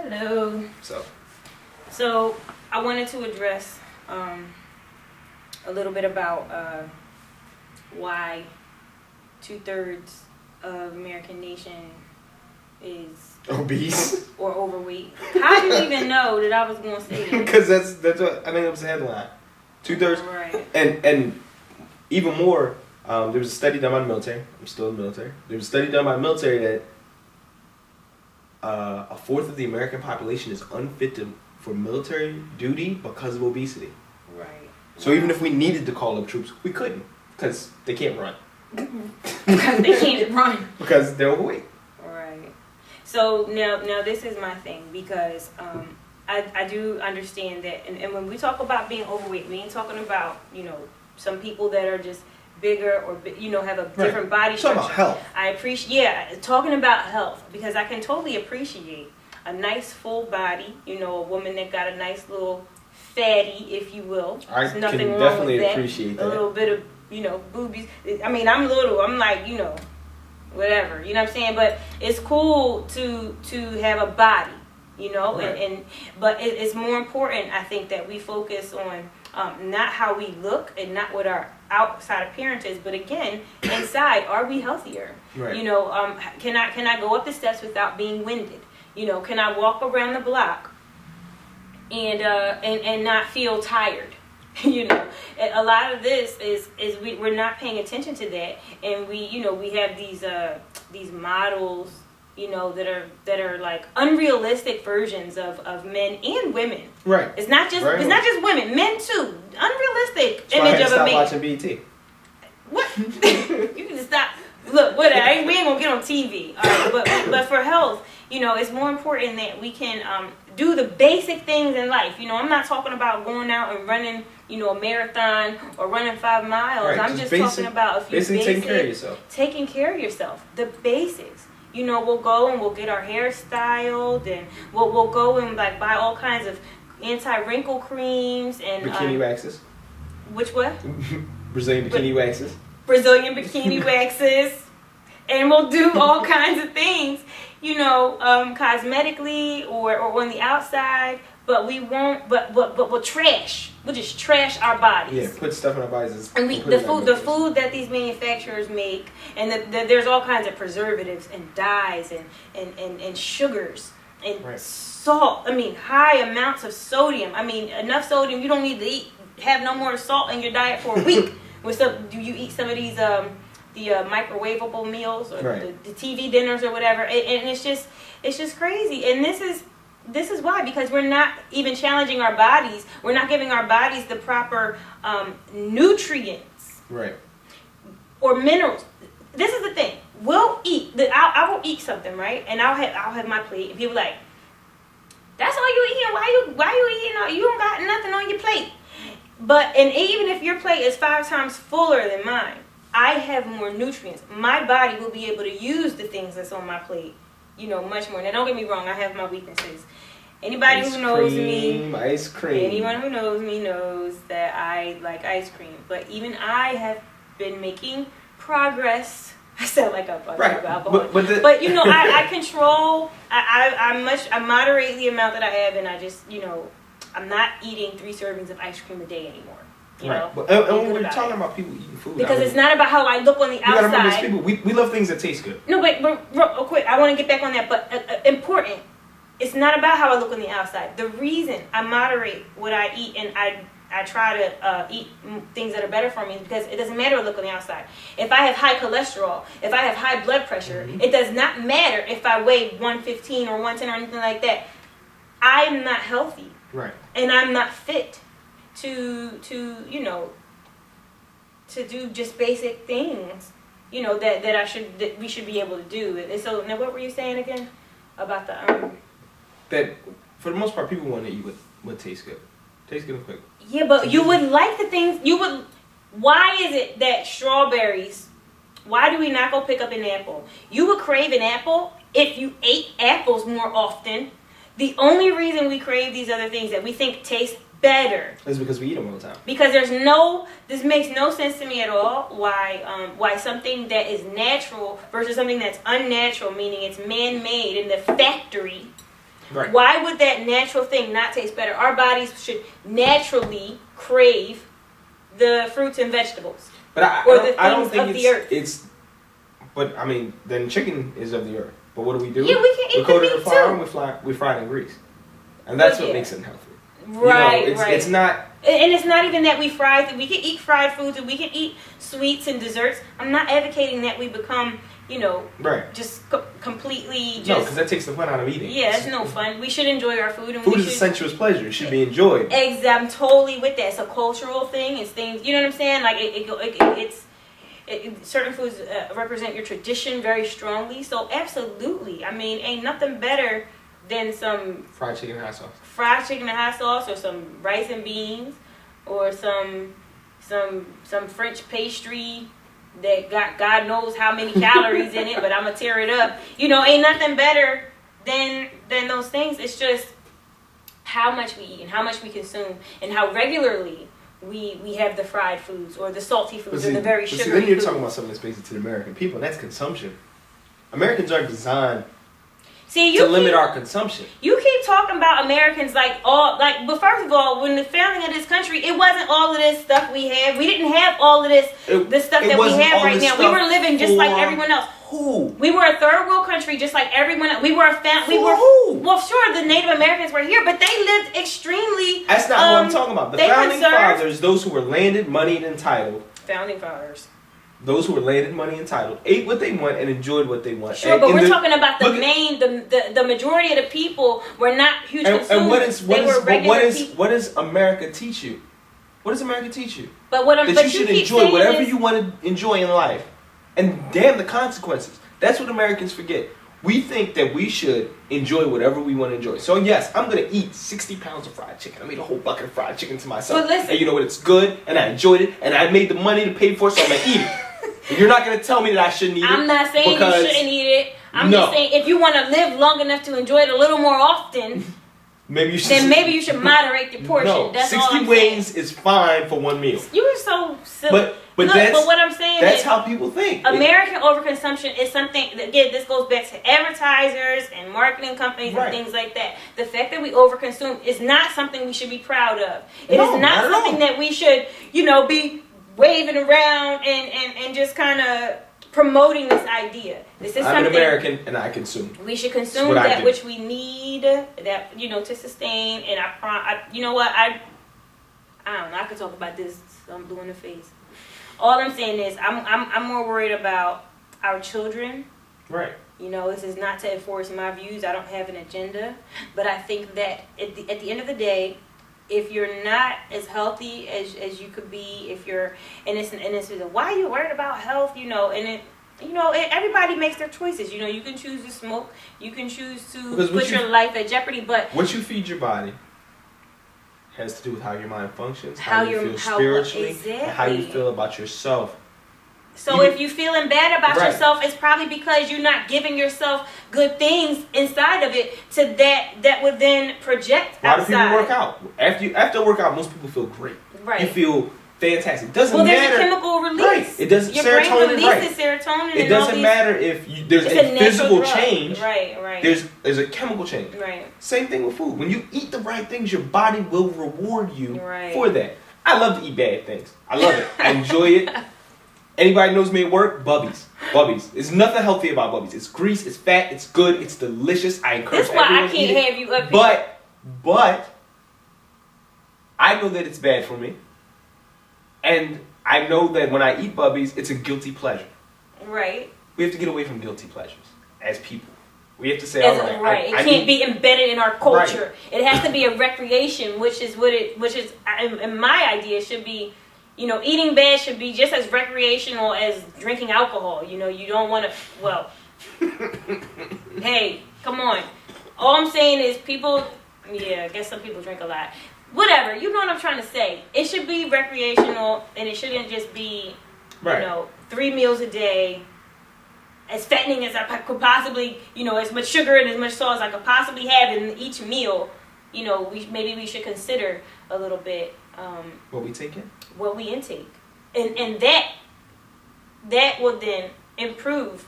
Hello. So I wanted to address a little bit about why 2/3 of American nation is obese or overweight. How do you even know that I was going to say that? because that's what I think it was the headline. 2/3, Right. and even more. There was a study done by the military. I'm still in the military. There was a study done by the military that a fourth of the American population is unfit for military duty because of obesity. Right. So even if we needed to call up troops, we couldn't because they can't run. Because they can't run. Because they're overweight. Right. So now this is my thing because I do understand that, and when we talk about being overweight, we ain't talking about some people that are just bigger or have a different body structure. Talking about health. I appreciate talking about health because I can totally appreciate a nice full body. A woman that got a nice little fatty, if you will. I There's nothing can wrong definitely with that. appreciate that. A little bit of boobies. I mean, I'm little. I'm like whatever. You know what I'm saying? But it's cool to have a body. Right. But it's more important, I think, that we focus on not how we look and not what our outside appearance is, but again, inside, are we healthier? Right. Can I go up the steps without being winded? Can I walk around the block and not feel tired? A lot of this is we're not paying attention to that, and we have these models that are like unrealistic versions of men and women. Right. It's not just women, men too. Unrealistic image of a man. Stop watching BT. What? You can stop. Look, whatever. We ain't gonna get on TV. All right, but for health, it's more important that we can do the basic things in life. I'm not talking about going out and running, a marathon or running 5 miles. Right, I'm just talking about a few basic taking care of yourself. Taking care of yourself. The basics. We'll go and we'll get our hair styled, and we'll go and like buy all kinds of anti-wrinkle creams and bikini waxes. Which what? Brazilian bikini waxes. Brazilian bikini waxes, and we'll do all kinds of things, cosmetically or on the outside. But we won't. But we'll trash. We'll just trash our bodies. Yeah, put stuff in our bodies. And the food that these manufacturers make, and there's all kinds of preservatives and dyes and sugars and salt. I mean, high amounts of sodium. I mean, enough sodium you don't need to have no more salt in your diet for a week. Do you eat some of these the microwavable meals or the TV dinners or whatever? And it's just crazy. And this is why, because we're not even challenging our bodies. We're not giving our bodies the proper nutrients, right, or minerals. This is the thing. We'll eat. I will eat something, right, and I'll have my plate, and people are like, "That's all you eating? Why you eating all? You don't got nothing on your plate." And even if your plate is 5 times fuller than mine, I have more nutrients. My body will be able to use the things that's on my plate. Much more. Now, don't get me wrong. I have my weaknesses. Anybody who knows me, ice cream. Anyone who knows me knows that I like ice cream. But even I have been making progress. I sound like a alcoholic. But I control. I moderate the amount that I have, and I just I'm not eating 3 servings of ice cream a day anymore. And when we're talking about people eating food, because it's not about how I look on the outside. You gotta remember, people, we love things that taste good. No, but real quick, I want to get back on that. But important, it's not about how I look on the outside. The reason I moderate what I eat and I try to eat things that are better for me is because it doesn't matter what I look on the outside. If I have high cholesterol, if I have high blood pressure, it does not matter if I weigh 115 or 110 or anything like that. I'm not healthy. Right. And I'm not fit to do just basic things, that we should be able to do. And so now, what were you saying again about the that for the most part people want to eat what tastes good. Tastes good and quick. Yeah, but you would like the things you would. Why is it that strawberries? Why do we not go pick up an apple? You would crave an apple if you ate apples more often. The only reason we crave these other things that we think taste better is because we eat them all the time. Because this makes no sense to me at all. Why something that is natural versus something that's unnatural, meaning it's man-made in the factory, Right. Why would that natural thing not taste better? Our bodies should naturally crave the fruits and vegetables. But I don't think the earth. it's. But I mean, then chicken is of the earth. But what do? Yeah, we can eat coat the it in meat flour too. and we fry it in grease, and that's what makes it healthy. Right, it's, right. It's not. And it's not even that we fry. We can eat fried foods and we can eat sweets and desserts. I'm not advocating that we become, right. just completely just. No, because that takes the fun out of eating. Yeah, it's no fun. We should enjoy our food. And food we is should, a sensuous pleasure. It should be enjoyed. Exactly. I'm totally with that. It's a cultural thing. It's things. You know what I'm saying? Like certain foods represent your tradition very strongly. So absolutely. I mean, ain't nothing better than some fried chicken and hot sauce. Fried chicken and hot sauce, or some rice and beans, or some French pastry that got God knows how many calories in it, but I'm gonna tear it up. Ain't nothing better than those things. It's just how much we eat and how much we consume and how regularly we have the fried foods or the salty foods or the very sugary then you're foods. talking about something that's basic to the American people, and that's consumption. Americans aren't designed to limit our consumption. You keep talking about Americans but first of all, when the founding of this country, it wasn't all of this stuff we have. We didn't have all of this stuff that we have right now. We were living just like everyone else. Who? We were a third world country just like everyone else. We were who? Well, sure, the Native Americans were here, but they lived extremely. That's not what I'm talking about. The founding fathers, those who were landed, moneyed, and entitled. Founding fathers. Those who were landed, money, entitled, ate what they want and enjoyed what they want. Sure, but we're talking about the majority of the people were not huge consumers. And what does America teach you? What does America teach you? That you should enjoy whatever you want to enjoy in life, and damn the consequences. That's what Americans forget. We think that we should enjoy whatever we want to enjoy. So yes, I'm gonna eat 60 pounds of fried chicken. I made a whole bucket of fried chicken to myself. But listen, and you know what? It's good, and I enjoyed it, and I made the money to pay for it, so I'm gonna eat it. And you're not gonna tell me that I shouldn't eat it. I'm not saying you shouldn't eat it. I'm just saying if you want to live long enough to enjoy it a little more often, maybe you should moderate your portion. No, that's 60 all I'm wings saying. Is fine for one meal. You are so silly. But what I'm saying that's is how people think. American overconsumption is something, again, this goes back to advertisers and marketing companies and things like that. The fact that we overconsume is not something we should be proud of. It is not something that we should, be waving around and just kind of promoting this idea. This is I'm something an American and I consume. We should consume that which we need, that to sustain. And you know what? I don't know. I could talk about this. I'm blue in the face. All I'm saying is I'm more worried about our children. Right. This is not to enforce my views. I don't have an agenda, but I think that at the end of the day, if you're not as healthy as you could be, if you're and it's why are you worried about health? Everybody makes their choices. You can choose to smoke, you can choose to put your life at jeopardy, but what you feed your body has to do with how your mind functions, how you feel spiritually, and how you feel about yourself. So if you're feeling bad about yourself, it's probably because you're not giving yourself good things inside of it that would then project outside. A lot of people work out. After a workout, most people feel great. Right. You feel fantastic. Doesn't matter. There's a chemical release. Right. It doesn't. Your serotonin, brain releases serotonin. It doesn't matter if there's a physical change. Right. There's a chemical change. Right. Same thing with food. When you eat the right things, your body will reward you for that. I love to eat bad things. I love it. I enjoy it. Anybody knows me at work? Bubbies. There's nothing healthy about Bubbies. It's grease, it's fat, it's good, it's delicious. I encourage everyone to eat it. That's why I can't have you up here. But I know that it's bad for me. And I know that when I eat Bubbies, it's a guilty pleasure. Right. We have to get away from guilty pleasures as people. We have to say, all right. Right. It can't be embedded in our culture. Right. It has to be a recreation, which is in my idea, should be. Eating bad should be just as recreational as drinking alcohol. You don't want to, hey, come on. All I'm saying is I guess some people drink a lot. Whatever, you know what I'm trying to say. It should be recreational, and it shouldn't just be, 3 meals a day, as fattening as I could possibly, as much sugar and as much salt as I could possibly have in each meal. Maybe we should consider a little bit. What we take in? What we intake. And that will then improve